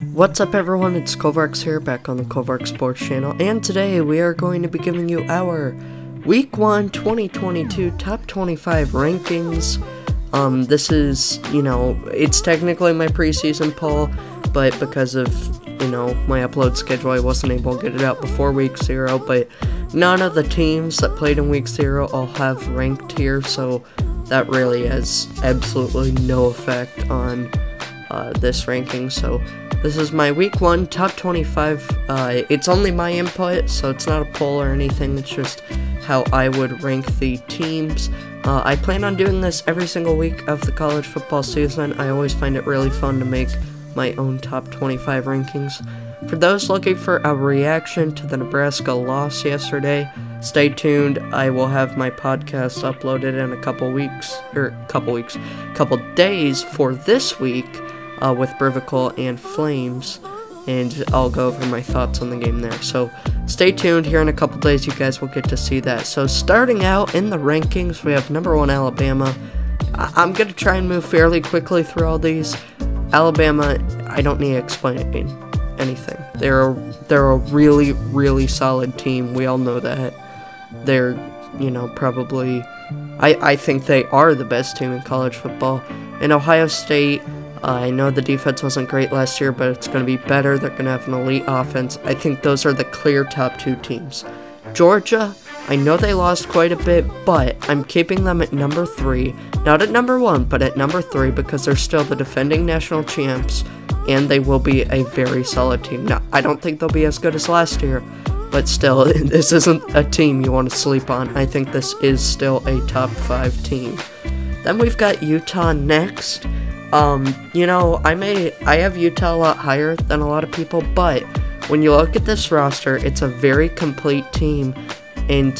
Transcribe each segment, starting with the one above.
What's up everyone, it's Kovarks here, back on the Kovarks Sports channel, and today we are going to be giving you our Week 1 2022 Top 25 rankings. This is, it's technically my preseason poll, but because of, my upload schedule, I wasn't able to get it out before Week 0, but none of the teams that played in Week 0 all have ranked here, so that really has absolutely no effect on this ranking. So this is my Week 1 Top 25. It's only my input, so it's not a poll or anything. It's just how I would rank the teams. I plan on doing this every single week of the college football season. I always find it really fun to make my own Top 25 rankings. For those looking for a reaction to the Nebraska loss yesterday, stay tuned. I will have my podcast uploaded in a couple days for this week. With Brivical and Flames, and I'll go over my thoughts on the game there. So stay tuned. Here in a couple days, you guys will get to see that. So starting out in the rankings, we have number 1 Alabama. I'm going to try and move fairly quickly through all these. Alabama, I don't need to explain anything. They're a really, really solid team. We all know that. They're, probably, I think they are the best team in college football. In Ohio State, I know the defense wasn't great last year, but it's going to be better. They're going to have an elite offense. I think those are the clear top 2 teams. Georgia, I know they lost quite a bit, but I'm keeping them at number 3. Not at number 1, but at number 3, because they're still the defending national champs, and they will be a very solid team. Now, I don't think they'll be as good as last year, but still, this isn't a team you want to sleep on. I think this is still a top 5 team. Then we've got Utah next. I have Utah a lot higher than a lot of people, but when you look at this roster, it's a very complete team, and,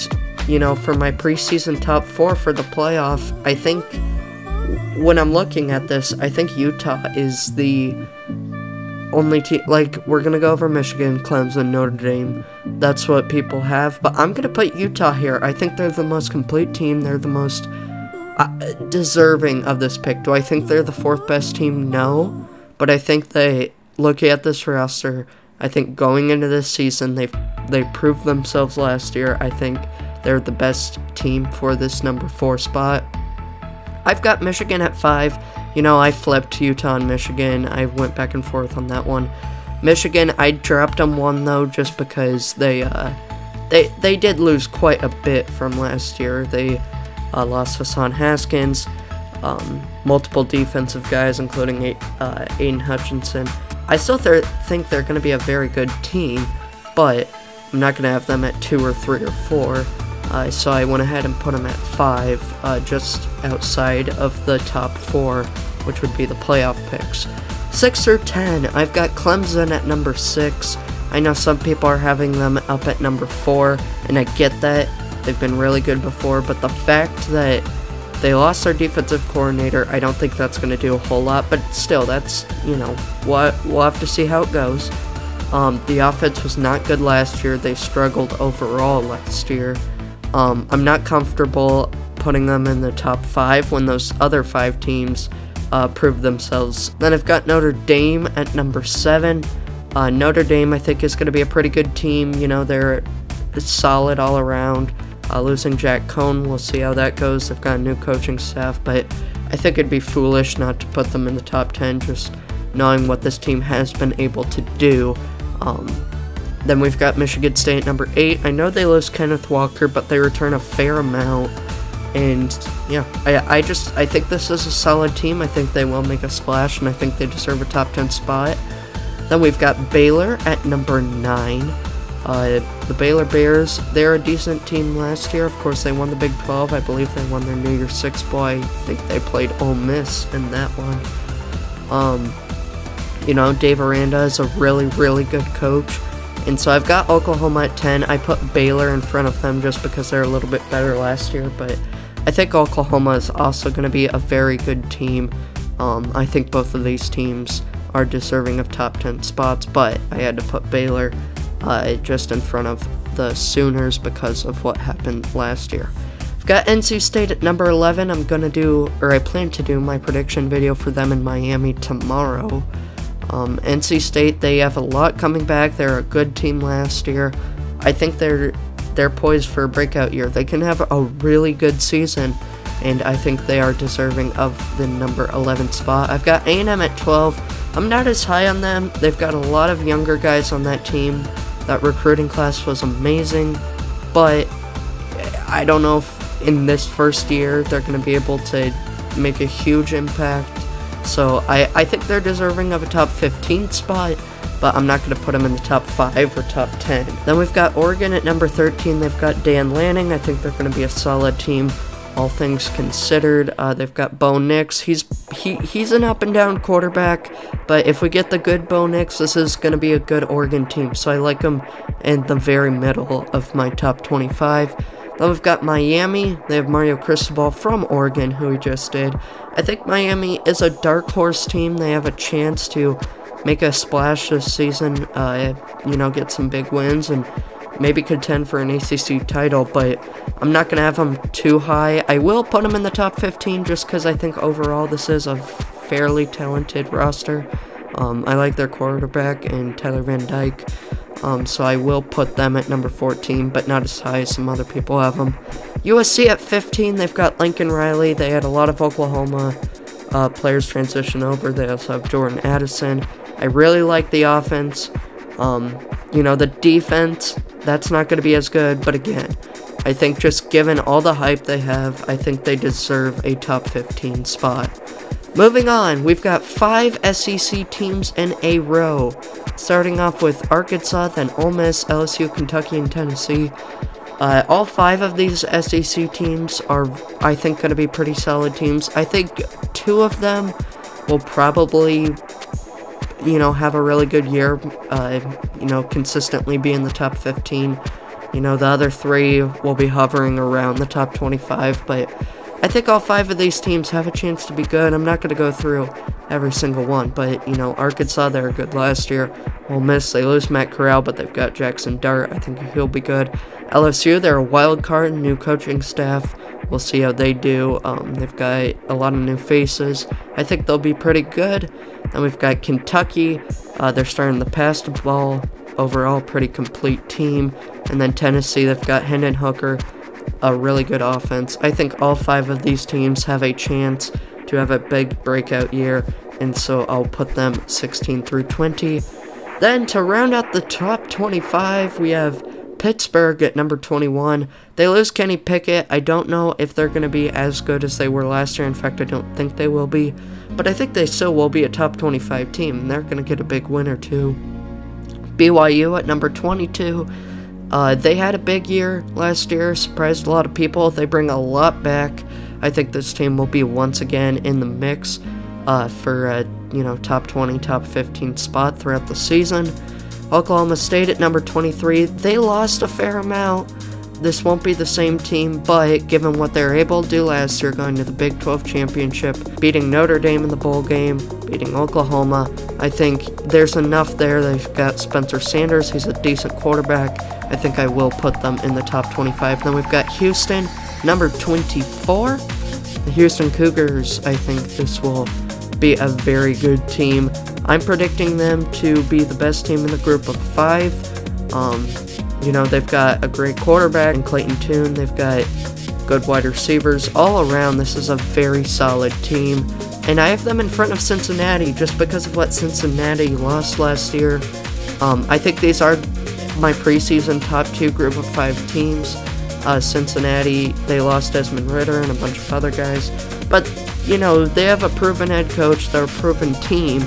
for my preseason top 4 for the playoff, I think, when I'm looking at this, I think Utah is the only team. Like, we're gonna go over Michigan, Clemson, Notre Dame, that's what people have, but I'm gonna put Utah here. I think they're the most complete team, they're the most deserving of this pick. Do I think they're the 4th best team? No, but I think looking at this roster, I think going into this season, they proved themselves last year. I think they're the best team for this number 4 spot. I've got Michigan at 5. I flipped Utah and Michigan. I went back and forth on that one. Michigan, I dropped them 1 though, just because they did lose quite a bit from last year. They lost Hassan Haskins, multiple defensive guys, including Aiden Hutchinson. I still think they're going to be a very good team, but I'm not going to have them at 2 or 3 or 4. So I went ahead and put them at 5, just outside of the top 4, which would be the playoff picks. 6 through 10, I've got Clemson at number 6. I know some people are having them up at number 4, and I get that. They've been really good before, but the fact that they lost their defensive coordinator, I don't think that's going to do a whole lot, but still, that's, we'll have to see how it goes. The offense was not good last year. They struggled overall last year. I'm not comfortable putting them in the top 5 when those other 5 teams proved themselves. Then I've got Notre Dame at number 7. Notre Dame, I think, is going to be a pretty good team. They're solid all around. Losing Jack Cohn, we'll see how that goes. They've got a new coaching staff, but I think it'd be foolish not to put them in the top 10, just knowing what this team has been able to do. Then we've got Michigan State at number 8. I know they lose Kenneth Walker, but they return a fair amount, and yeah, I think this is a solid team. I think they will make a splash, and I think they deserve a top 10 spot. Then we've got Baylor at number 9. The Baylor Bears, they're a decent team last year. Of course, they won the Big 12. I believe they won their New Year's Six Bowl. I think they played Ole Miss in that one. Dave Aranda is a really, really good coach. And so I've got Oklahoma at 10. I put Baylor in front of them just because they're a little bit better last year. But I think Oklahoma is also going to be a very good team. I think both of these teams are deserving of top 10 spots. But I had to put Baylor just in front of the Sooners because of what happened last year. I've got NC State at number 11. I plan to do my prediction video for them in Miami tomorrow. NC State, they have a lot coming back. They're a good team last year. I think they're poised for a breakout year. They can have a really good season, and I think they are deserving of the number 11 spot. I've got A&M at 12. I'm not as high on them. They've got a lot of younger guys on that team. That recruiting class was amazing, but I don't know if in this first year they're going to be able to make a huge impact. So I think they're deserving of a top 15 spot, but I'm not going to put them in the top 5 or top 10. Then we've got Oregon at number 13. They've got Dan Lanning. I think they're going to be a solid team, all things considered. They've got Bo Nix. He's an up-and-down quarterback, but if we get the good Bo Nix, this is going to be a good Oregon team. So I like them in the very middle of my top 25. Then we've got Miami. They have Mario Cristobal from Oregon, who we just did. I think Miami is a dark horse team. They have a chance to make a splash this season, get some big wins, and maybe contend for an ACC title, but I'm not going to have them too high. I will put them in the top 15 just because I think overall this is a fairly talented roster. I like their quarterback and Tyler Van Dyke. So I will put them at number 14, but not as high as some other people have them. USC at 15, they've got Lincoln Riley. They had a lot of Oklahoma players transition over. They also have Jordan Addison. I really like the offense. The defense, that's not going to be as good, but again, I think just given all the hype they have, I think they deserve a top 15 spot. Moving on, we've got 5 SEC teams in a row. Starting off with Arkansas, then Ole Miss, LSU, Kentucky, and Tennessee. All 5 of these SEC teams are, I think, going to be pretty solid teams. I think 2 of them will probably, have a really good year, consistently be in the top 15. The other 3 will be hovering around the top 25, but I think all 5 of these teams have a chance to be good. I'm not going to go through every single one, but, Arkansas, they were good last year. Ole Miss, they lose Matt Corral, but they've got Jackson Dart. I think he'll be good. LSU, they're a wild card, new coaching staff. We'll see how they do. They've got a lot of new faces. I think they'll be pretty good. Then we've got Kentucky. They're starting to pass the ball. Overall, pretty complete team. And then Tennessee, they've got Hendon Hooker, a really good offense. I think all 5 of these teams have a chance to have a big breakout year, and so I'll put them 16 through 20. Then to round out the top 25, we have Pittsburgh at number 21. They lose Kenny Pickett. I don't know if they're going to be as good as they were last year. In fact, I don't think they will be, but I think they still will be a top 25 team, and they're going to get a big win or two. BYU at number 22. They had a big year last year, surprised a lot of people. They bring a lot back. I think this team will be once again in the mix for a top 20, top 15 spot throughout the season. Oklahoma State at number 23. They lost a fair amount. This won't be the same team, but given what they were able to do last year, going to the Big 12 championship, beating Notre Dame in the bowl game, beating Oklahoma, I think there's enough there. They've got Spencer Sanders. He's a decent quarterback. I think I will put them in the top 25. Then we've got Houston, number 24. The Houston Cougars, I think this will be a very good team. I'm predicting them to be the best team in the group of 5. They've got a great quarterback in Clayton Tune. They've got good wide receivers. All around, this is a very solid team. And I have them in front of Cincinnati just because of what Cincinnati lost last year. I think these are my preseason top 2 group of 5 teams. Cincinnati, they lost Desmond Ridder and a bunch of other guys. But, they have a proven head coach. They're a proven team.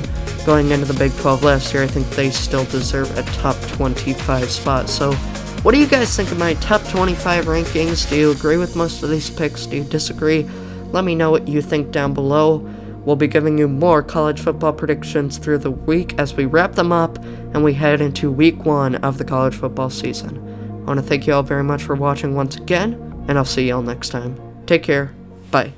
Going into the Big 12 last year, I think they still deserve a top 25 spot. So, what do you guys think of my top 25 rankings? Do you agree with most of these picks? Do you disagree? Let me know what you think down below. We'll be giving you more college football predictions through the week as we wrap them up and we head into week 1 of the college football season. I want to thank you all very much for watching once again, and I'll see you all next time. Take care. Bye.